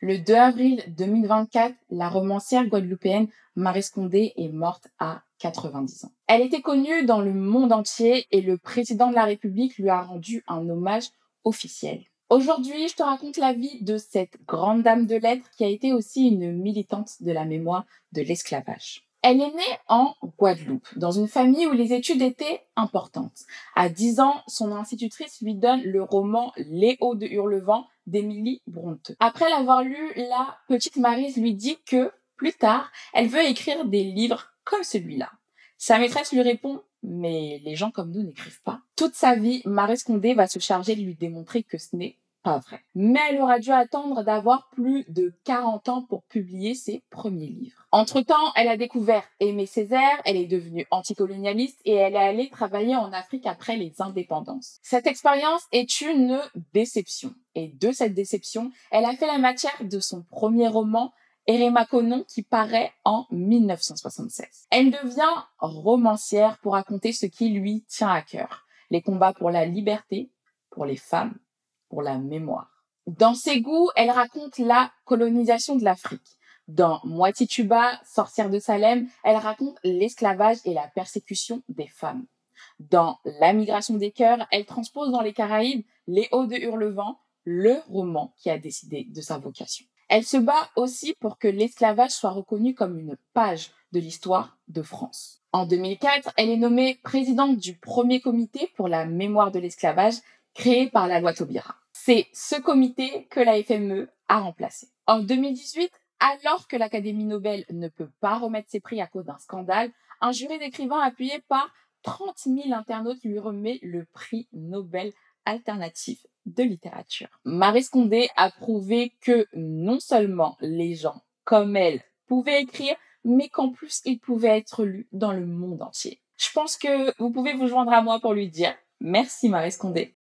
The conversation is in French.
Le 2 avril 2024, la romancière guadeloupéenne Maryse Condé est morte à 90 ans. Elle était connue dans le monde entier et le président de la République lui a rendu un hommage officiel. Aujourd'hui, je te raconte la vie de cette grande dame de lettres qui a été aussi une militante de la mémoire de l'esclavage. Elle est née en Guadeloupe, dans une famille où les études étaient importantes. À 10 ans, son institutrice lui donne le roman Les Hauts de Hurlevent d'Émilie Brontë. Après l'avoir lu, la petite Maryse lui dit que, plus tard, elle veut écrire des livres comme celui-là. Sa maîtresse lui répond « Mais les gens comme nous n'écrivent pas ». Toute sa vie, Maryse Condé va se charger de lui démontrer que ce n'est pas vrai. Mais elle aura dû attendre d'avoir plus de 40 ans pour publier ses premiers livres. Entre-temps, elle a découvert Aimé Césaire, elle est devenue anticolonialiste et elle est allée travailler en Afrique après les indépendances. Cette expérience est une déception. Et de cette déception, elle a fait la matière de son premier roman, Eremakonon, qui paraît en 1976. Elle devient romancière pour raconter ce qui lui tient à cœur. Les combats pour la liberté, pour les femmes, pour la mémoire. Dans ses goûts, elle raconte la colonisation de l'Afrique. Dans Moitié Tuba, Sorcière de Salem, elle raconte l'esclavage et la persécution des femmes. Dans La migration des cœurs, elle transpose dans les Caraïbes Les Hauts de Hurlevent, le roman qui a décidé de sa vocation. Elle se bat aussi pour que l'esclavage soit reconnu comme une page de l'histoire de France. En 2004, elle est nommée présidente du premier comité pour la mémoire de l'esclavage créé par la loi Taubira. C'est ce comité que la FME a remplacé. En 2018, alors que l'Académie Nobel ne peut pas remettre ses prix à cause d'un scandale, un jury d'écrivains appuyé par 30 000 internautes lui remet le prix Nobel alternatif de littérature. Maryse Condé a prouvé que non seulement les gens comme elle pouvaient écrire, mais qu'en plus ils pouvaient être lus dans le monde entier. Je pense que vous pouvez vous joindre à moi pour lui dire merci Maryse Condé.